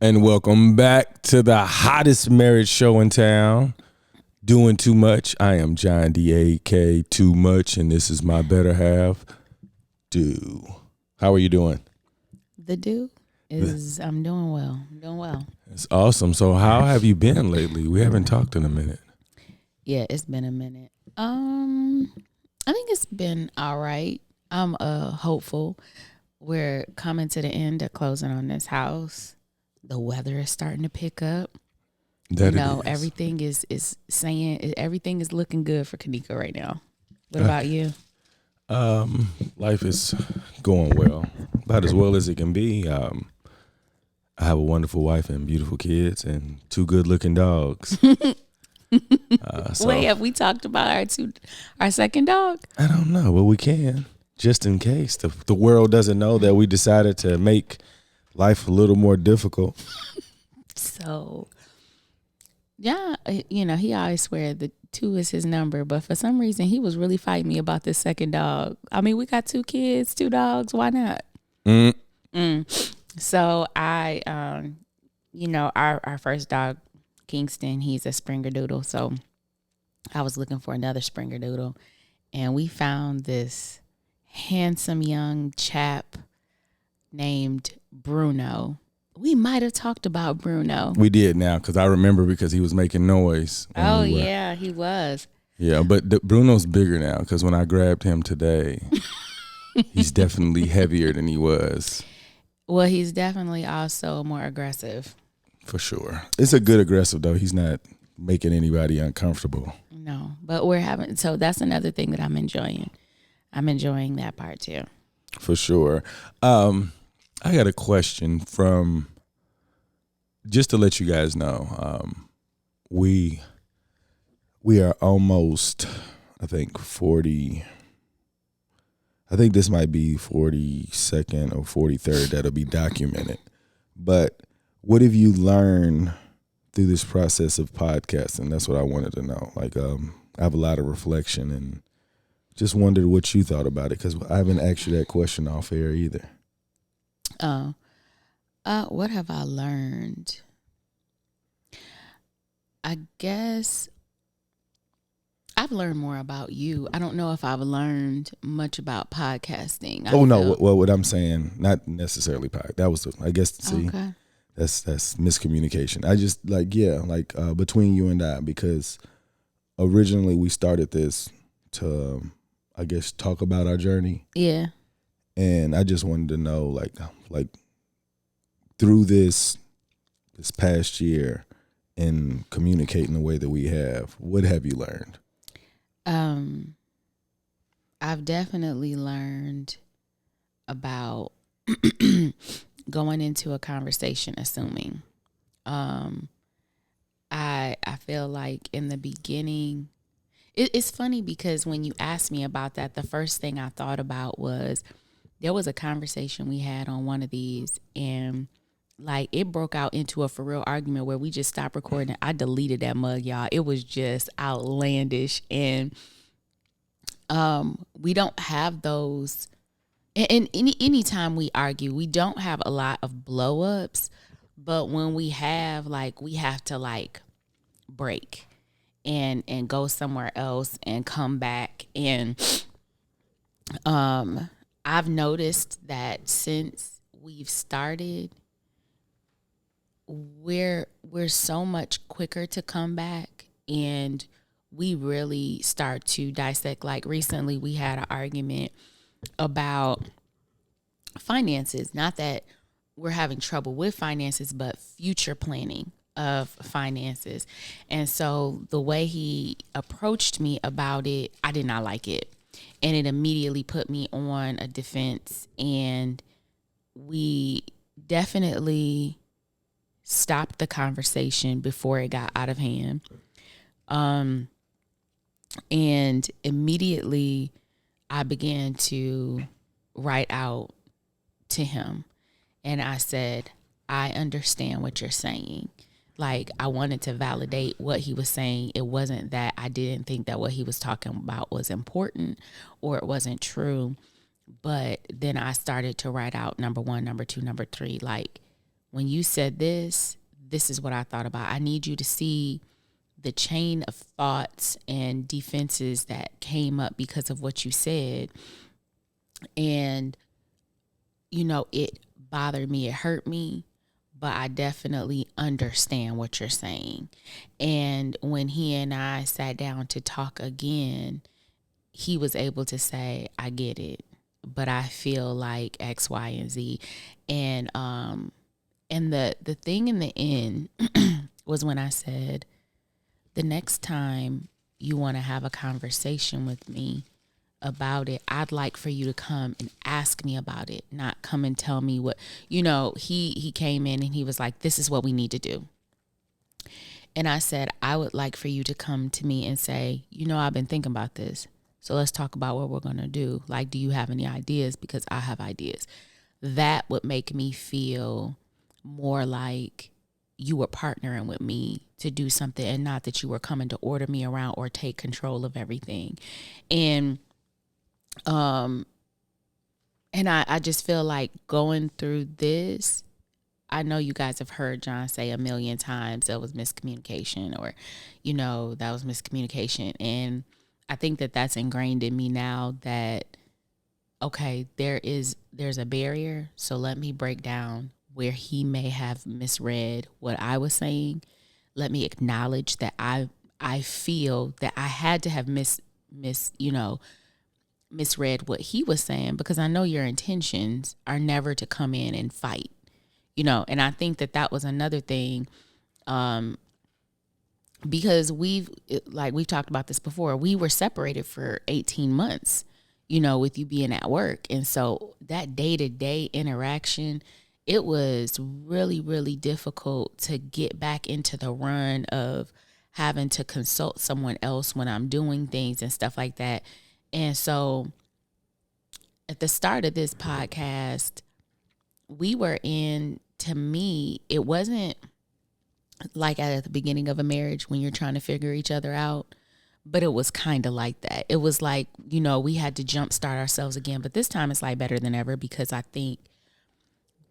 And welcome back to the hottest marriage show in town, Doing Too Much. I am John D.E.W. 2womuch, and this is my better half, Do. How are you doing? The Do is, I'm doing well. It's awesome. So how have you been lately? We haven't talked in a minute. Yeah, it's been a minute. I think it's been all right. I'm hopeful. We're coming to the end of closing on this house. The weather is starting to pick up. Everything is saying everything is looking good for Kanika right now. What about you? Life is going well, about as well as it can be. I have a wonderful wife and beautiful kids and two good-looking dogs. Wait, have we talked about our second dog? I don't know, but we can, just in case the world doesn't know that we decided to make life a little more difficult. So, yeah, he always swear that 2 is his number, but for some reason he was really fighting me about this second dog. I mean, we got 2 kids, 2 dogs. Why not? So I, our first dog, Kingston, he's a Springerdoodle. So I was looking for another Springerdoodle, and we found this handsome young chap named Bruno. We might have talked about Bruno. We did now, because I remember because he was making noise. Yeah, he was. Yeah, but Bruno's bigger now, because when I grabbed him today, he's definitely heavier than he was. Well, he's definitely also more aggressive. For sure. It's a good aggressive, though. He's not making anybody uncomfortable. No, but so that's another thing that I'm enjoying. I'm enjoying that part too. For sure. I got a question from, just to let you guys know, we are almost, I think 40, I think this might be 42nd or 43rd that'll be documented. But what have you learned through this process of podcasting? That's what I wanted to know. Like, I have a lot of reflection and just wondered what you thought about it, because I haven't asked you that question off air either. What have I learned? I guess I've learned more about you. I don't know if I've learned much about podcasting. Well, what I'm saying, not necessarily that was, Okay. That's miscommunication. I just between you and I, because originally we started this to, I guess, talk about our journey. Yeah. And I just wanted to know, like through this past year and communicating the way that we have, what have you learned? I've definitely learned about going into a conversation assuming. I feel like in the beginning, it's funny because when you asked me about that, the first thing I thought about was there was a conversation we had on one of these, and like it broke out into a for real argument where we just stopped recording. I deleted that mug, y'all. It was just outlandish, and we don't have those. And any time we argue, we don't have a lot of blow ups, but when we have, we have to break and go somewhere else and come back. And I've noticed that since we've started, we're so much quicker to come back, and we really start to dissect. Like recently we had an argument about finances. Not that we're having trouble with finances, but future planning of finances. And so the way he approached me about it, I did not like it. And it immediately put me on a defense, and we definitely stopped the conversation before it got out of hand. And immediately I began to write out to him, and I said, I understand what you're saying. Like, I wanted to validate what he was saying. It wasn't that I didn't think that what he was talking about was important or it wasn't true. But then I started to write out number 1, number 2, number 3. Like, when you said this is what I thought about. I need you to see the chain of thoughts and defenses that came up because of what you said. And, it bothered me. It hurt me. But I definitely understand what you're saying. And when he and I sat down to talk again, he was able to say, I get it, but I feel like X, Y, and Z. And the thing in the end was when I said, the next time you want to have a conversation with me about it, I'd like for you to come and ask me about it, not come and tell me what, he came in and he was like, this is what we need to do. And I said, I would like for you to come to me and say, I've been thinking about this. So let's talk about what we're going to do. Like, do you have any ideas? Because I have ideas. That would make me feel more like you were partnering with me to do something and not that you were coming to order me around or take control of everything. And I just feel like going through this, I know you guys have heard John say a million times that was miscommunication or, that was miscommunication. And I think that that's ingrained in me now that, okay, there's a barrier. So let me break down where he may have misread what I was saying. Let me acknowledge that I feel that I had to have misread what he was saying, because I know your intentions are never to come in and fight, and I think that was another thing, because we've talked about this before. We were separated for 18 months, with you being at work. And so that day-to-day interaction, it was really, really difficult to get back into the run of having to consult someone else when I'm doing things and stuff like that. And so at the start of this podcast, to me, it wasn't like at the beginning of a marriage when you're trying to figure each other out, but it was kind of like that. It was like, we had to jumpstart ourselves again. But this time it's like better than ever, because I think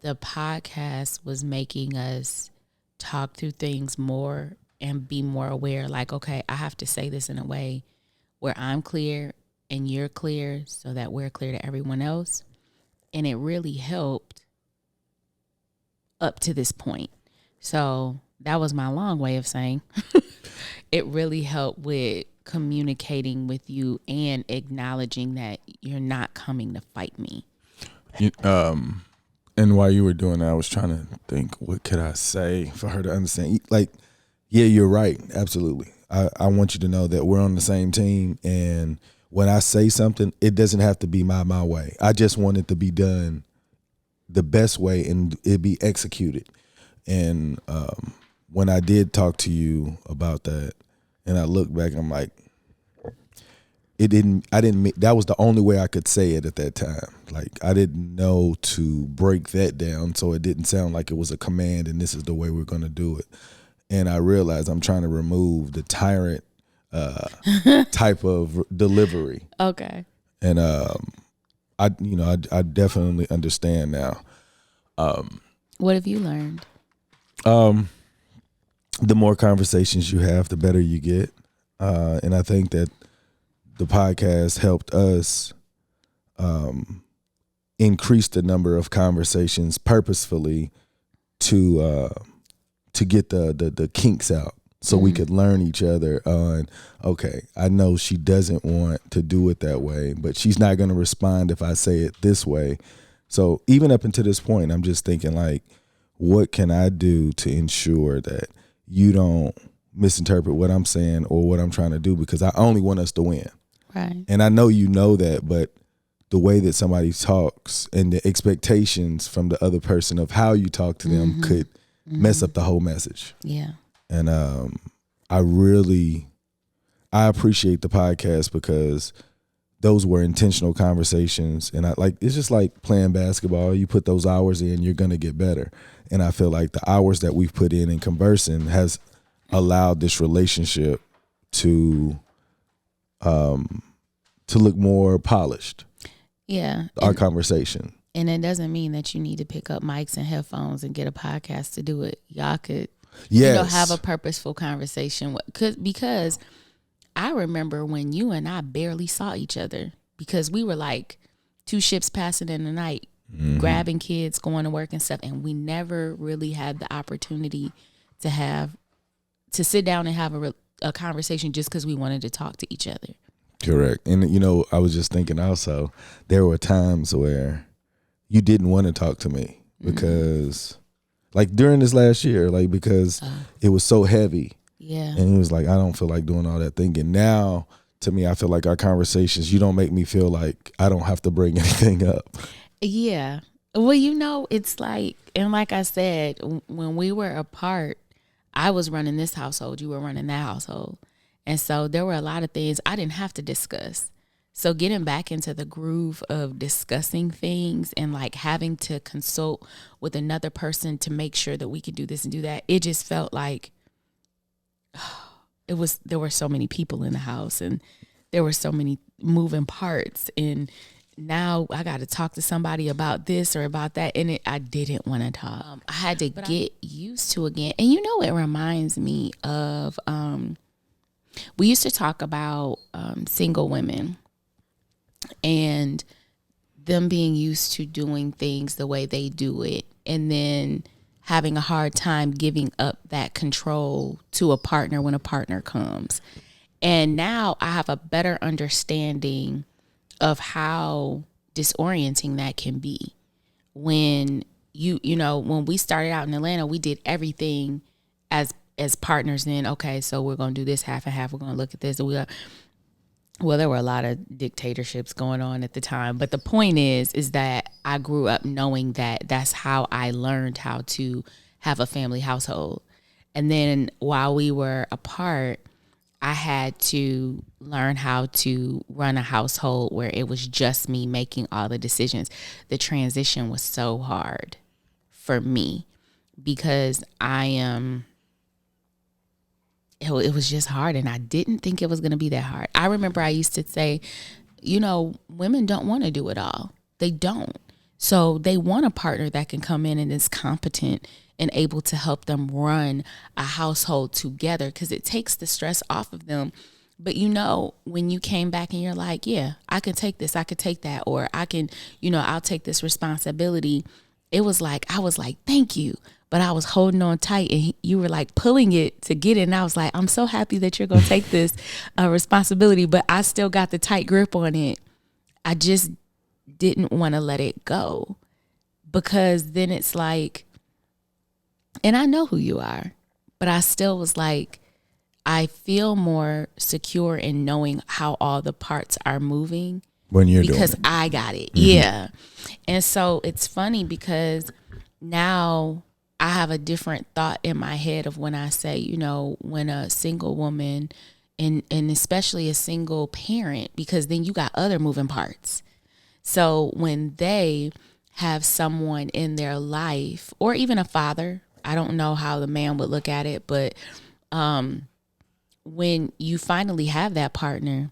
the podcast was making us talk through things more and be more aware. Like, okay, I have to say this in a way where I'm clear and you're clear so that we're clear to everyone else. And it really helped up to this point. So that was my long way of saying it really helped with communicating with you and acknowledging that you're not coming to fight me. And while you were doing that, I was trying to think, what could I say for her to understand? Like, yeah, you're right. Absolutely. I want you to know that we're on the same team. And when I say something, it doesn't have to be my way. I just want it to be done the best way and it be executed. And when I did talk to you about that, and I look back, I'm like, that was the only way I could say it at that time. Like, I didn't know to break that down so it didn't sound like it was a command and this is the way we're going to do it. And I realized I'm trying to remove the tyrant type of delivery. Okay. And I definitely understand now. What have you learned? The more conversations you have, the better you get. And I think that the podcast helped us increase the number of conversations purposefully to get the kinks out, so we could learn each other on, okay, I know she doesn't want to do it that way, but she's not going to respond if I say it this way. So even up until this point, I'm just thinking, like, what can I do to ensure that you don't misinterpret what I'm saying or what I'm trying to do, because I only want us to win. Right. And I know you know that, but the way that somebody talks and the expectations from the other person of how you talk to them could mess up the whole message. Yeah. And I appreciate the podcast because those were intentional conversations. And it's just like playing basketball. You put those hours in, you're going to get better. And I feel like the hours that we've put in conversing has allowed this relationship to look more polished. Yeah. Our conversation. And it doesn't mean that you need to pick up mics and headphones and get a podcast to do it. Y'all could, have a purposeful conversation because I remember when you and I barely saw each other because we were like two ships passing in the night, grabbing kids, going to work and stuff. And we never really had the opportunity to sit down and have a conversation just because we wanted to talk to each other. Correct. And, I was just thinking also, there were times where you didn't want to talk to me because, like during this last year, like because it was so heavy. Yeah. And it was like, I don't feel like doing all that thinking. Now, to me, I feel like our conversations, you don't make me feel like I don't have to bring anything up. Yeah. Well, it's like, and like I said, when we were apart, I was running this household, you were running that household. And so there were a lot of things I didn't have to discuss. So getting back into the groove of discussing things and like having to consult with another person to make sure that we could do this and do that, it just felt like there were so many people in the house and there were so many moving parts. And now I got to talk to somebody about this or about that. And I didn't want to talk. I had to get used to again. And it reminds me of, we used to talk about single women and them being used to doing things the way they do it and then having a hard time giving up that control to a partner when a partner comes. And now I have a better understanding of how disorienting that can be. When when we started out in Atlanta, we did everything as partners. Then, okay, so we're going to do this half and half. We're going to look at this. Well, there were a lot of dictatorships going on at the time. But the point is that I grew up knowing that that's how I learned how to have a family household. And then while we were apart, I had to learn how to run a household where it was just me making all the decisions. The transition was so hard for me because it was just hard, and I didn't think it was going to be that hard. I remember I used to say, women don't want to do it all. They don't. So they want a partner that can come in and is competent and able to help them run a household together because it takes the stress off of them. But when you came back and you're like, yeah, I can take this, I could take that, or I can, I'll take this responsibility. It was like, I was like, thank you. But I was holding on tight and you were like pulling it to get it. And I was like, I'm so happy that you're going to take this responsibility, but I still got the tight grip on it. I just didn't want to let it go because then it's like, and I know who you are, but I still was like, I feel more secure in knowing how all the parts are moving when you're because doing it. I got it. Mm-hmm. Yeah. And so it's funny because now I have a different thought in my head of when I say, when a single woman and especially a single parent, because then you got other moving parts. So when they have someone in their life or even a father, I don't know how the man would look at it, but when you finally have that partner,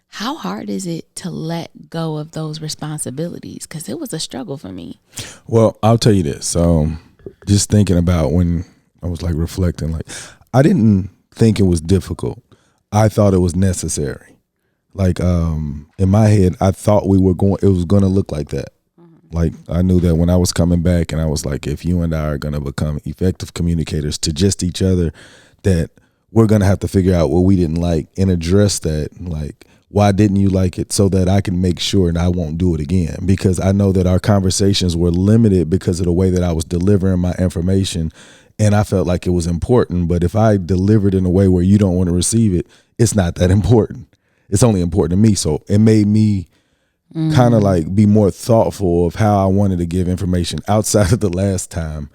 how hard is it to let go of those responsibilities? Because it was a struggle for me. Well, I'll tell you this. Just thinking about when I was like reflecting, like I didn't think it was difficult. I thought it was necessary. Like in my head, I thought it was going to look like that. Mm-hmm. Like I knew that when I was coming back and I was like, if you and I are going to become effective communicators to just each other, that we're going to have to figure out what we didn't like and address that. Like, why didn't you like it so that I can make sure and I won't do it again? Because I know that our conversations were limited because of the way that I was delivering my information. And I felt like it was important. But if I delivered in a way where you don't want to receive it, it's not that important. It's only important to me. So it made me kind of like be more thoughtful of how I wanted to give information outside of the last time.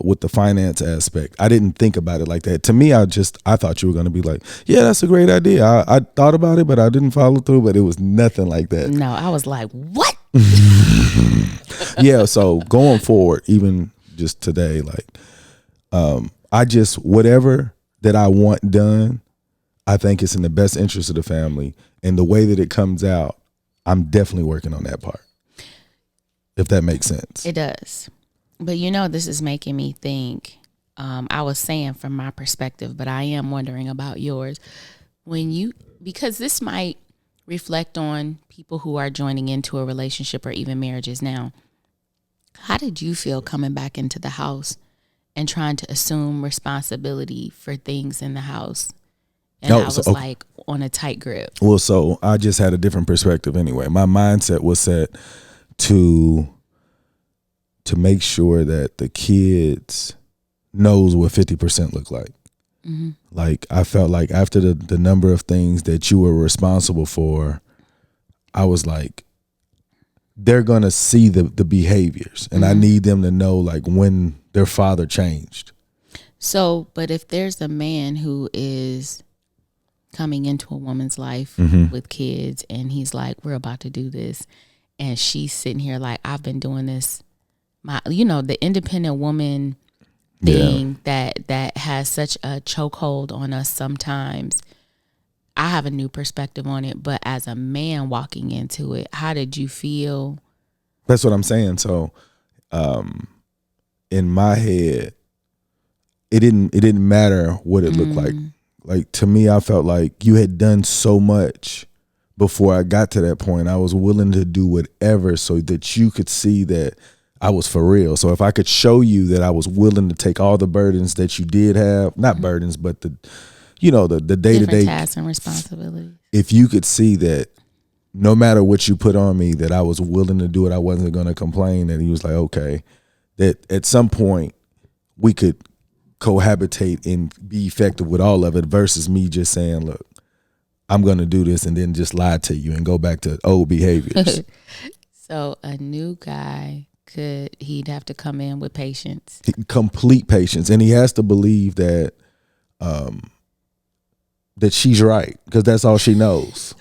With the finance aspect, I didn't think about it like that. To me, I thought you were going to be like, yeah, that's a great idea. I thought about it, but I didn't follow through, but it was nothing like that. No, I was like, what? Yeah. So going forward, even just today, like, whatever that I want done, I think it's in the best interest of the family, and the way that it comes out, I'm definitely working on that part. if that makes sense. It does. But this is making me think. I was saying from my perspective, but I am wondering about yours. Because this might reflect on people who are joining into a relationship or even marriages now. How did you feel coming back into the house and trying to assume responsibility for things in the house? And I was like on a tight grip. Well, so I just had a different perspective anyway. My mindset was set to make sure that the kids knows what 50% look like. Mm-hmm. Like, I felt like after the number of things that you were responsible for, I was like, they're going to see the behaviors, and I need them to know like when their father changed. So, but if there's a man who is coming into a woman's life with kids and he's like, we're about to do this, and she's sitting here like, I've been doing this, the independent woman thing that has such a chokehold on us sometimes. I have a new perspective on it, but as a man walking into it, how did you feel? That's what I'm saying. So, in my head, it didn't matter what it looked like. Like, to me, I felt like you had done so much before I got to that point. I was willing to do whatever so that you could see that I was for real. So if I could show you that I was willing to take all the burdens that you did have, not burdens, but the day-to-day tasks and responsibilities. If you could see that no matter what you put on me, that I was willing to do it, I wasn't going to complain. And he was like, okay, that at some point we could cohabitate and be effective with all of it versus me just saying, look, I'm going to do this and then just lie to you and go back to old behaviors. So a new guy, he'd have to come in with patience. Complete patience. And he has to believe that that she's right, because that's all she knows.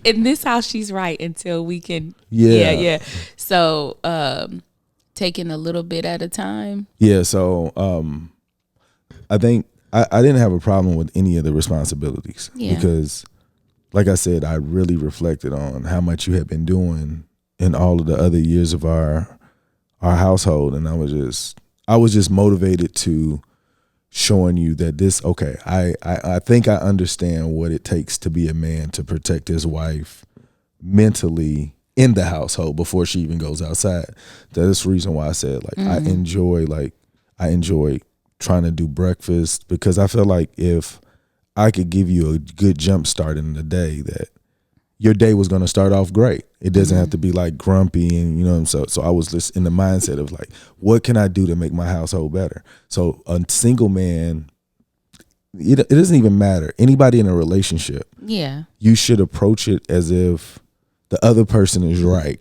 In this house, she's right until we can. Yeah. So taking a little bit at a time. Yeah. So I think I didn't have a problem with any of the responsibilities because, like I said, I really reflected on how much you had been doing in all of the other years of our household, and I was just motivated to showing you that I think I understand what it takes to be a man to protect his wife mentally in the household before she even goes outside. That's the reason why I said I enjoy trying to do breakfast, because I feel like if I could give you a good jump start in the day, that your day was going to start off great. It doesn't have to be like grumpy and so I was just in the mindset of like, what can I do to make my household better? So a single man, it doesn't even matter. Anybody in a relationship, you should approach it as if the other person is right.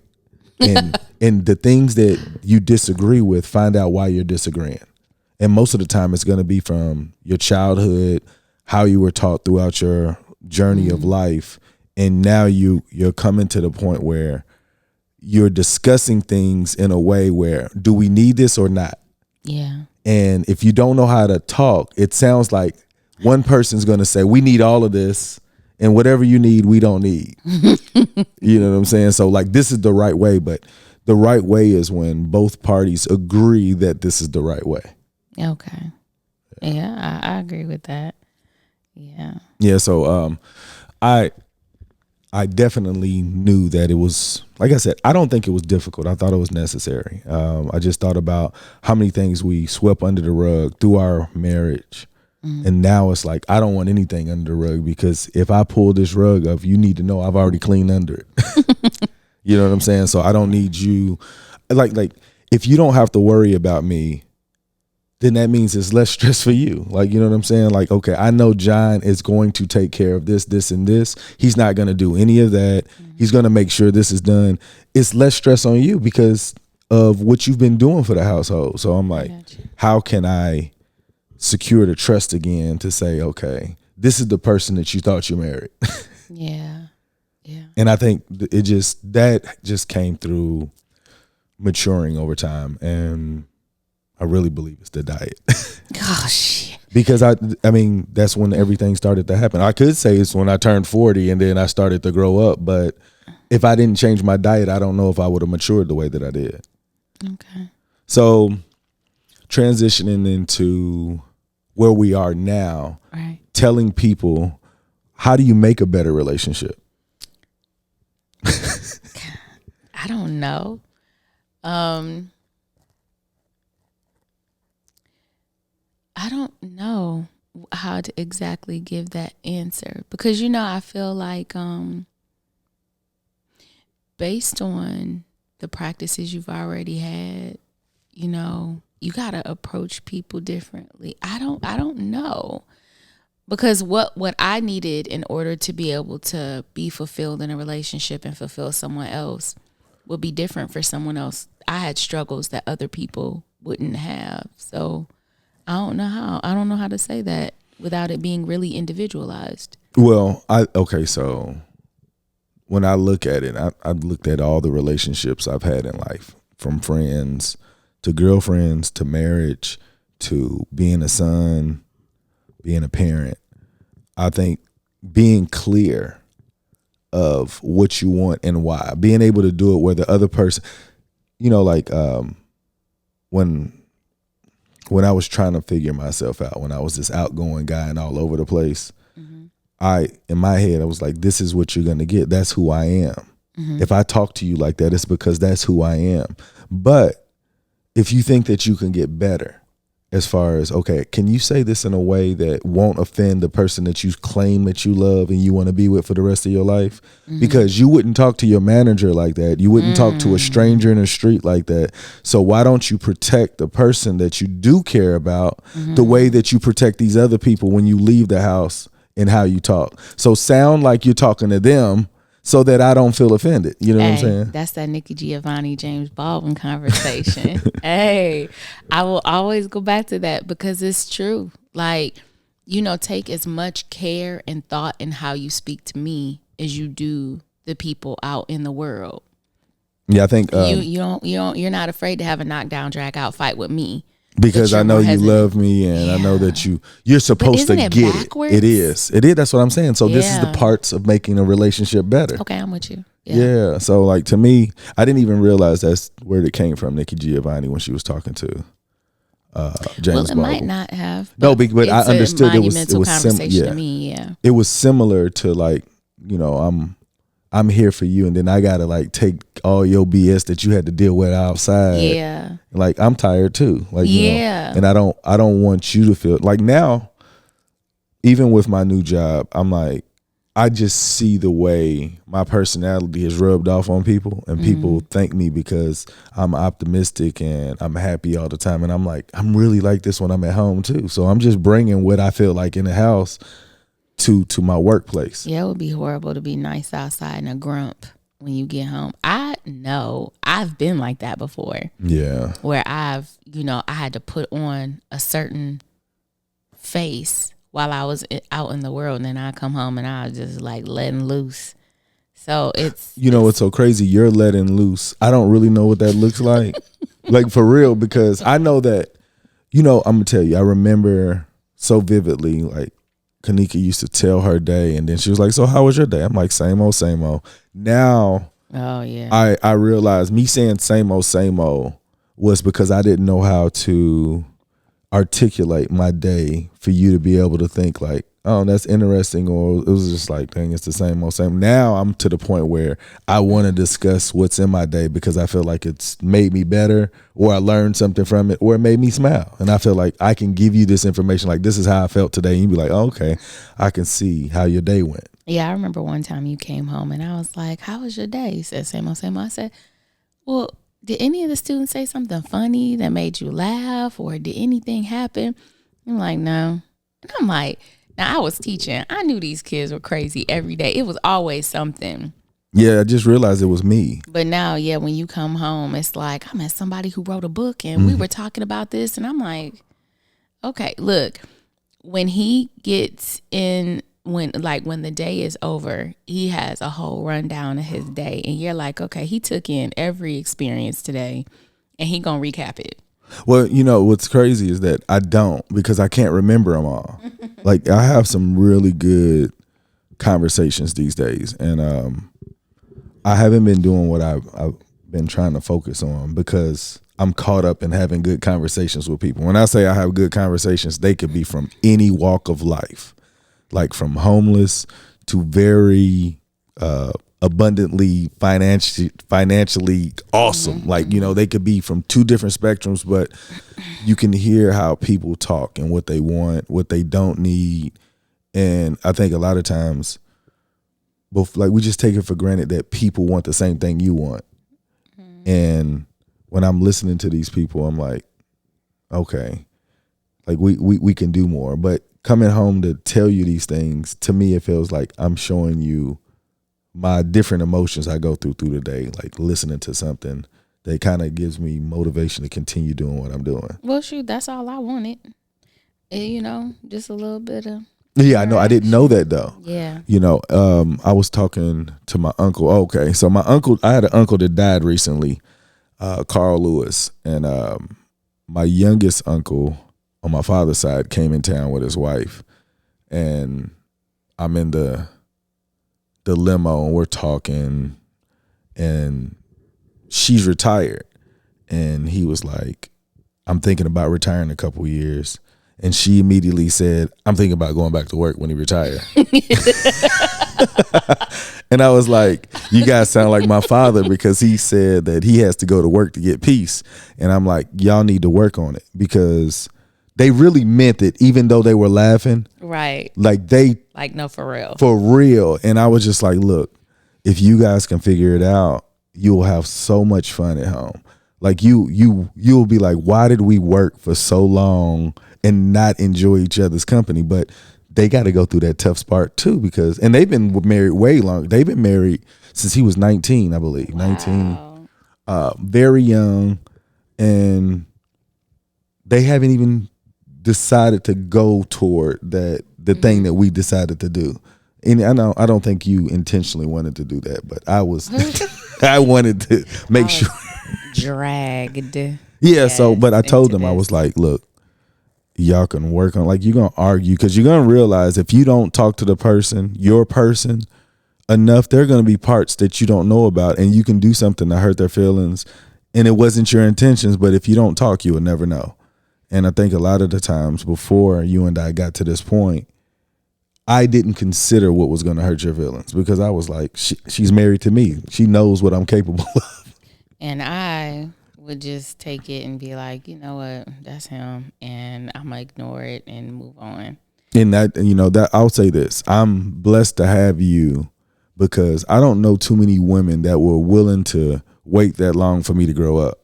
And and the things that you disagree with, find out why you're disagreeing. And most of the time it's going to be from your childhood, how you were taught throughout your journey of life. And now you're coming to the point where you're discussing things in a way where, do we need this or not? Yeah. And if you don't know how to talk, it sounds like one person's going to say, we need all of this, and whatever you need, we don't need. You know what I'm saying? So like, this is the right way, but the right way is when both parties agree that this is the right way. Okay. Yeah, I agree with that. Yeah. Yeah. So I definitely knew that it was, like I said, I don't think it was difficult. I thought it was necessary. I just thought about how many things we swept under the rug through our marriage. And now it's like, I don't want anything under the rug, because if I pull this rug up, you need to know I've already cleaned under it. You know what I'm saying? So I don't need you. Like if you don't have to worry about me, then that means it's less stress for you. Like, you know what I'm saying? Like, okay, I know John is going to take care of this, this, and this. He's not going to do any of that. He's going to make sure this is done. It's less stress on you because of what you've been doing for the household. So I'm like, how can I secure the trust again to say, okay, this is the person that you thought you married? Yeah. And I think that just came through maturing over time. And I really believe it's the diet. Gosh. Because I mean, that's when everything started to happen. I could say it's when I turned 40 and then I started to grow up, but if I didn't change my diet, I don't know if I would have matured the way that I did. Okay. So transitioning into where we are now, Right. telling people, how do you make a better relationship? I don't know. I don't know how to exactly give that answer because, I feel like based on the practices you've already had, you got to approach people differently. I don't know. Because what I needed in order to be able to be fulfilled in a relationship and fulfill someone else would be different for someone else. I had struggles that other people wouldn't have. So I don't know how to say that without it being really individualized. Well, so when I look at it, I've looked at all the relationships I've had in life, from friends to girlfriends to marriage to being a son, being a parent. I think being clear of what you want and why, being able to do it where the other person, when I was trying to figure myself out, when I was this outgoing guy and all over the place, in my head, I was like, this is what you're going to get. That's who I am. If I talk to you like that, it's because that's who I am. But if you think that you can get better, as far as, okay, can you say this in a way that won't offend the person that you claim that you love and you want to be with for the rest of your life? Because you wouldn't talk to your manager like that. You wouldn't talk to a stranger in the street like that. So why don't you protect the person that you do care about the way that you protect these other people when you leave the house and how you talk? So sound like you're talking to them so that I don't feel offended. You know what I'm saying? That's that Nikki Giovanni, James Baldwin conversation. Hey, I will always go back to that because it's true. Like, take as much care and thought in how you speak to me as you do the people out in the world. Yeah, I think you're not afraid to have a knockdown, drag out fight with me. Because I know you love me and I know that you're supposed to get backwards? it. It is. That's what I'm saying. So this is the parts of making a relationship better. Okay, I'm with you. Yeah. So like, to me, I didn't even realize that's where it came from, Nikki Giovanni, when she was talking to James Well, it Baldwin. might not have. But I understood it was to me. Yeah. It was similar to, like, I'm here for you, and then I gotta like take all your BS that you had to deal with outside. Yeah. Like, I'm tired too. Like, and I don't want you to feel like, now, even with my new job, I'm like, I just see the way my personality has rubbed off on people, and people thank me because I'm optimistic and I'm happy all the time. And I'm like, I'm really like this when I'm at home too. So I'm just bringing what I feel like in the house to my workplace. Yeah, it would be horrible to be nice outside and a grump when you get home. I know I've been like that before. Yeah. Where I had to put on a certain face while I was out in the world, and then I come home and I was just like letting loose. So it's what's so crazy? You're letting loose. I don't really know what that looks like. Like, for real, because I know that, I'm gonna tell you, I remember so vividly, like, Kanika used to tell her day, and then she was like, so how was your day? I'm like, same old, same old. Now, oh yeah, I realized me saying same old was because I didn't know how to articulate my day for you to be able to think like, oh, that's interesting, or it was just like, dang, it's the same old same. Now I'm to the point where I want to discuss what's in my day because I feel like it's made me better, or I learned something from it, or it made me smile. And I feel like I can give you this information, like, this is how I felt today. And you'd be like, oh, okay, I can see how your day went. Yeah, I remember one time you came home and I was like, how was your day? You said, same old, same old. I said, well, did any of the students say something funny that made you laugh, or did anything happen? I'm like, no. And I'm like, now, I was teaching. I knew these kids were crazy every day. It was always something. Yeah, I just realized it was me. But now, yeah, when you come home, it's like, I met somebody who wrote a book and we were talking about this. And I'm like, okay, look, when he gets in, when the day is over, he has a whole rundown of his day. And you're like, okay, he took in every experience today and he gonna recap it. Well, what's crazy is that I don't, because I can't remember them all. Like, I have some really good conversations these days, and I haven't been doing what I've been trying to focus on because I'm caught up in having good conversations with people. When I say I have good conversations, they could be from any walk of life, like from homeless to very abundantly financially awesome. Like, you know, they could be from two different spectrums, but you can hear how people talk and what they want, what they don't need. And I think a lot of times, like, we just take it for granted that people want the same thing you want. And when I'm listening to these people, I'm like, okay, like we can do more. But coming home to tell you these things, to me, it feels like I'm showing you my different emotions I go through the day, like listening to something that kind of gives me motivation to continue doing what I'm doing. Well, shoot, that's all I wanted. You know, just a little bit of. Yeah, I know. I didn't know that though. Yeah. You know, I was talking to my uncle. Okay, so I had an uncle that died recently, Carl Lewis, and my youngest uncle on my father's side came in town with his wife, and I'm in the limo and we're talking, and she's retired, and he was like, I'm thinking about retiring in a couple of years. And she immediately said, I'm thinking about going back to work when he retired. And I was like, you guys sound like my father, because he said that he has to go to work to get peace. And I'm like, y'all need to work on it, because they really meant it, even though they were laughing. Right. Like no, for real. For real. And I was just like, look, if you guys can figure it out, you'll have so much fun at home. Like you'll be like, why did we work for so long and not enjoy each other's company? But they got to go through that tough part too, and they've been married way long. They've been married since he was 19, I believe. Wow. 19, very young, and they haven't even decided to go toward the thing that we decided to do. And I don't think you intentionally wanted to do that, but I was. I wanted to make sure. Dragged. Yeah. So, but I told them, I was like, look, y'all can work on, like, you're going to argue, because you're going to realize if you don't talk to the person, your person, enough, there are going to be parts that you don't know about, and you can do something to hurt their feelings, and it wasn't your intentions, but if you don't talk, you will never know. And I think a lot of the times before you and I got to this point, I didn't consider what was going to hurt your feelings, because I was like, she's married to me. She knows what I'm capable of. And I would just take it and be like, you know what, that's him, and I'm gonna ignore it and move on. And that, you know, that I'll say this, I'm blessed to have you, because I don't know too many women that were willing to wait that long for me to grow up.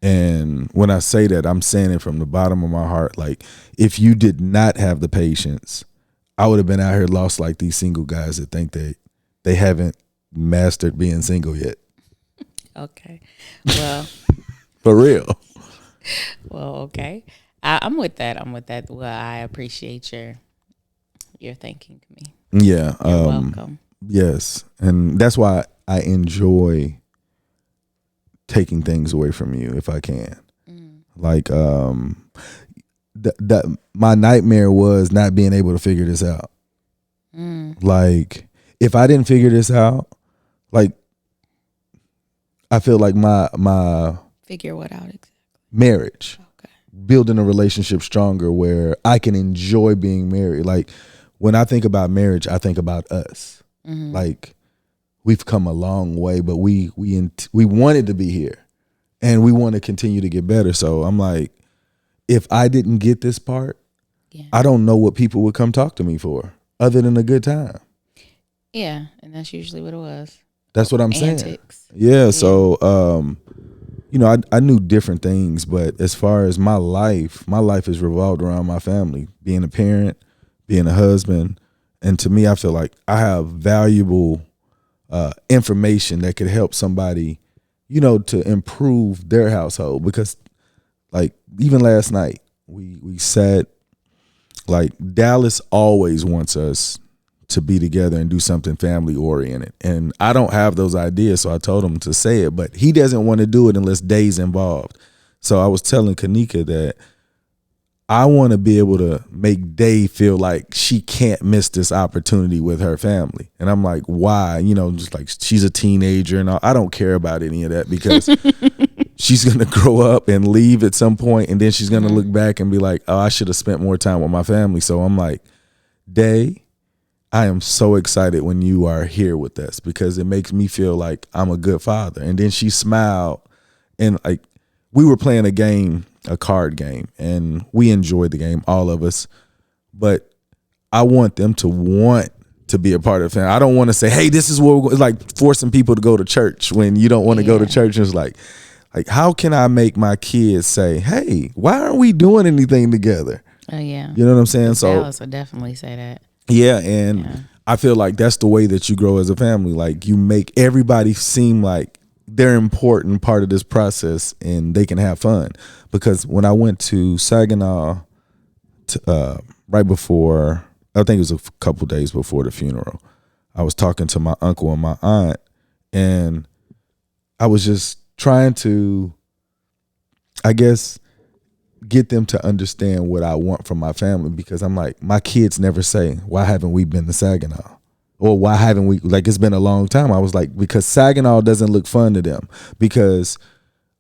And when I say that, I'm saying it from the bottom of my heart. Like, if you did not have the patience, I would have been out here lost like these single guys that think they haven't mastered being single yet. Okay. Well. For real. Well, okay. I'm with that. Well, I appreciate your thanking me. Yeah. You're welcome. Yes. And that's why I enjoy taking things away from you if I can. Like, my nightmare was not being able to figure this out. Like, if I didn't figure this out, like, I feel like my figure what out exactly? Marriage. Okay. Building a relationship stronger where I can enjoy being married. Like, when I think about marriage, I think about us. Like, we've come a long way, but we wanted to be here, and we want to continue to get better. So I'm like, if I didn't get this part, I don't know what people would come talk to me for other than a good time. Yeah, and that's usually what it was. That's what I'm saying. Antics. Yeah. So, you know, I knew different things, but as far as my life is revolved around my family, being a parent, being a husband. And to me, I feel like I have valuable information that could help somebody, you know, to improve their household. Because, like, even last night, we sat, like, Dallas always wants us to be together and do something family oriented. And I don't have those ideas, so I told him to say it, but he doesn't want to do it unless Day's involved. So I was telling Kanika that I want to be able to make Day feel like she can't miss this opportunity with her family. And I'm like, why? You know, just like she's a teenager and all. I don't care about any of that because she's going to grow up and leave at some point, and then she's going to look back and be like, oh, I should have spent more time with my family. So I'm like, Day, I am so excited when you are here with us because it makes me feel like I'm a good father. And then she smiled, and like we were playing a game, a card game, and we enjoyed the game, all of us. But I want them to want to be a part of the family. I don't want to say, hey, this is what we're going. It's like forcing people to go to church when you don't want to go to church. And it's like, how can I make my kids say, hey, why aren't we doing anything together? Oh, yeah. You know what I'm saying? So Dallas would definitely say that. Yeah, and I feel like that's the way that you grow as a family. Like you make everybody seem like they're an important part of this process and they can have fun. Because when I went to Saginaw right before, I think it was a couple days before the funeral, I was talking to my uncle and my aunt, and I was just trying to, I guess, get them to understand what I want from my family, because I'm like, my kids never say, why haven't we been to Saginaw? Or why haven't we, like, it's been a long time. I was like, because Saginaw doesn't look fun to them. Because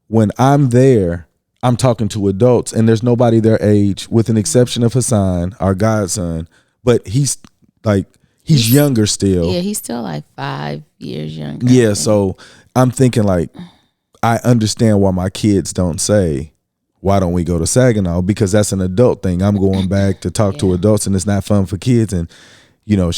when I'm there, I'm talking to adults and there's nobody their age, with an exception of Hassan, our godson, but he's younger still. Yeah, he's still like 5 years younger. Yeah, so I'm thinking like, I understand why my kids don't say, why don't we go to Saginaw? Because that's an adult thing. I'm going back to talk to adults and it's not fun for kids. And, you know,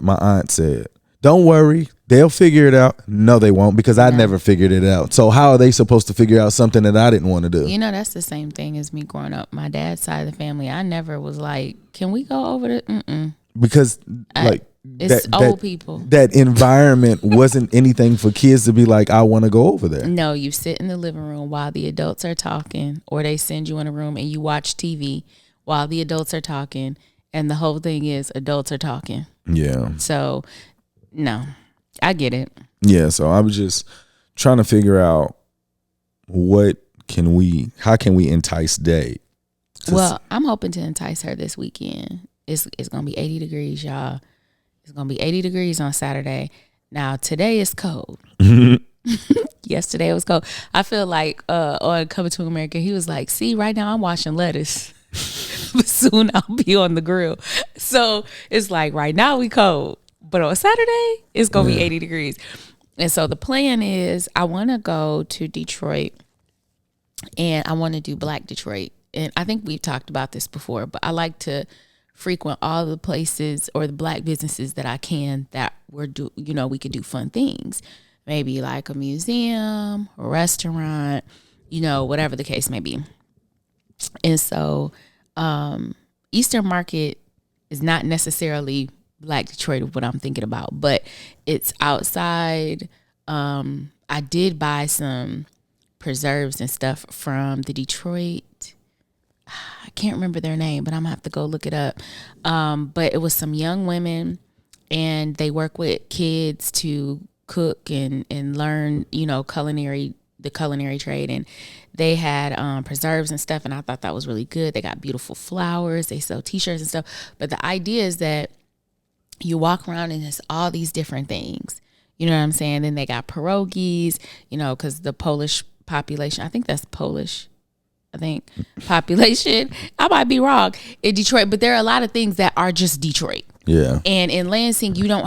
my aunt said, don't worry, they'll figure it out. No, they won't, because I never figured it out. So how are they supposed to figure out something that I didn't want to do? You know, that's the same thing as me growing up. My dad's side of the family, I never was like, can we go over to, Because it's old people. That environment wasn't anything for kids to be like, I want to go over there. No, you sit in the living room while the adults are talking, or they send you in a room and you watch TV while the adults are talking, and the whole thing is adults are talking. Yeah. So, no, I get it. Yeah, so I was just trying to figure out how can we entice Day? Well, I'm hoping to entice her this weekend. It's going to be 80 degrees, y'all. It's going to be 80 degrees on Saturday. Now, today is cold. Yesterday it was cold. I feel like on Coming to America, he was like, see, right now I'm washing lettuce. But soon I'll be on the grill. So it's like right now we cold. But on Saturday, it's going to be 80 degrees. And so the plan is I want to go to Detroit, and I want to do Black Detroit. And I think we've talked about this before, but I like to frequent all the places or the Black businesses that I can that we could do fun things. Maybe like a museum, a restaurant, whatever the case may be. And so Eastern Market is not necessarily Black Detroit of what I'm thinking about, but it's outside. I did buy some preserves and stuff from the Detroit, I can't remember their name, but I'm gonna have to go look it up. But it was some young women, and they work with kids to cook and learn, the culinary trade. And they had preserves and stuff, and I thought that was really good. They got beautiful flowers. They sell t-shirts and stuff. But the idea is that you walk around and it's all these different things. You know what I'm saying? Then they got pierogies, because the Polish population, I think that's Polish. Population, I might be wrong, in Detroit, but there are a lot of things that are just Detroit. Yeah. And in Lansing, you don't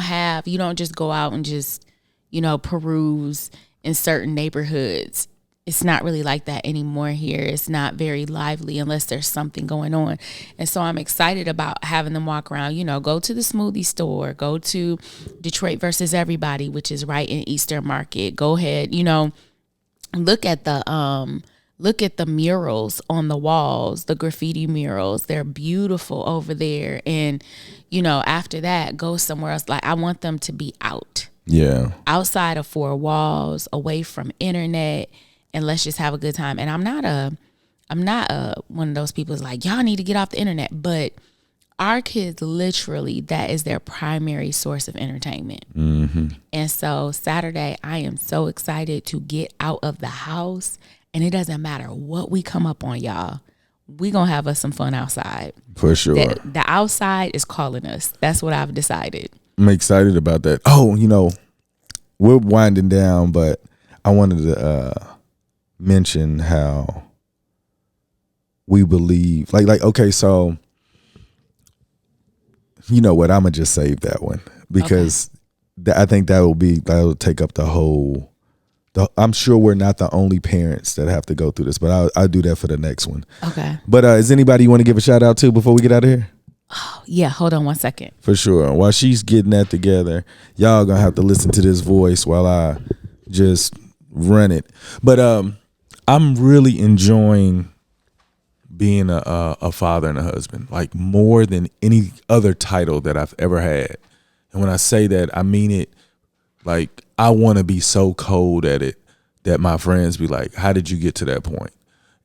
just go out and just, peruse in certain neighborhoods. It's not really like that anymore here. It's not very lively unless there's something going on. And so I'm excited about having them walk around, go to the smoothie store, go to Detroit versus Everybody, which is right in Eastern Market. Go ahead, look at the murals on the walls, the graffiti murals. They're beautiful over there. And, after that, go somewhere else. Like, I want them to be out. Yeah. Outside of four walls, away from internet, and let's just have a good time. And I'm not one of those people who's like, y'all need to get off the internet. But our kids, literally, that is their primary source of entertainment. Mm-hmm. And so Saturday, I am so excited to get out of the house. And it doesn't matter what we come up on, y'all. we gonna have us some fun outside. For sure. The outside is calling us. That's what I've decided. I'm excited about that. Oh, we're winding down, but I wanted to mention how we believe, okay, so you know what? I'm gonna just save that one because I think that'll take up the whole. I'm sure we're not the only parents that have to go through this, but I'll do that for the next one. Okay. But is anybody you want to give a shout out to before we get out of here? Oh, yeah. Hold on 1 second. For sure. While she's getting that together, y'all gonna have to listen to this voice while I just run it. But I'm really enjoying being a father and a husband, like more than any other title that I've ever had. And when I say that, I mean it. Like, I want to be so cold at it that my friends be like, how did you get to that point?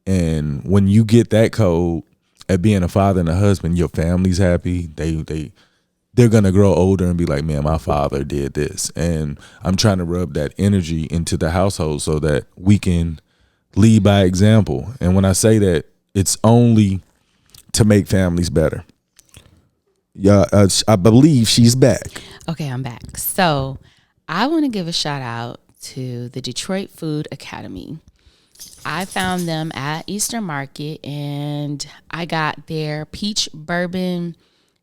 And when you get that cold at being a father and a husband, your family's happy. They're going to grow older and be like, man, my father did this. And I'm trying to rub that energy into the household so that we can lead by example. And when I say that, it's only to make families better. Yeah, I believe she's back. Okay, I'm back. So I want to give a shout out to the Detroit Food Academy. I found them at Eastern Market, and I got their peach bourbon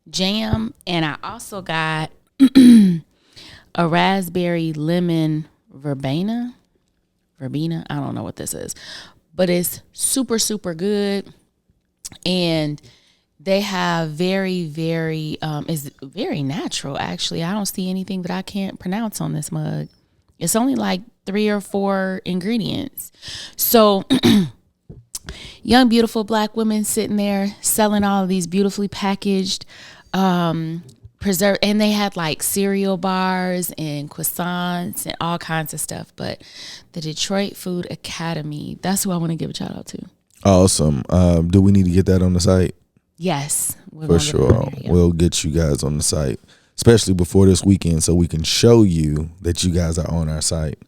jam, and I also got a raspberry lemon verbena. I don't know what this is, but it's super, super good. And they have very, very, it's very natural, actually. I don't see anything that I can't pronounce on this mug. It's only like 3 or 4 ingredients. So young, beautiful black women sitting there selling all of these beautifully packaged preserved, and they had like cereal bars and croissants and all kinds of stuff. But the Detroit Food Academy, that's who I want to give a shout out to. Awesome. Do we need to get that on the site? Yes. For sure. We'll get you guys on the site, especially before this weekend, so we can show you that you guys are on our site.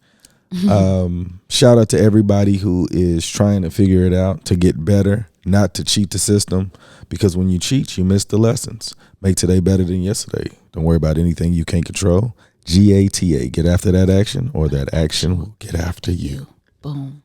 Shout out to everybody who is trying to figure it out, to get better, not to cheat the system, because when you cheat, you miss the lessons. Make today better than yesterday. Don't worry about anything you can't control. GATA, get after that action, or that action will get after you. Boom.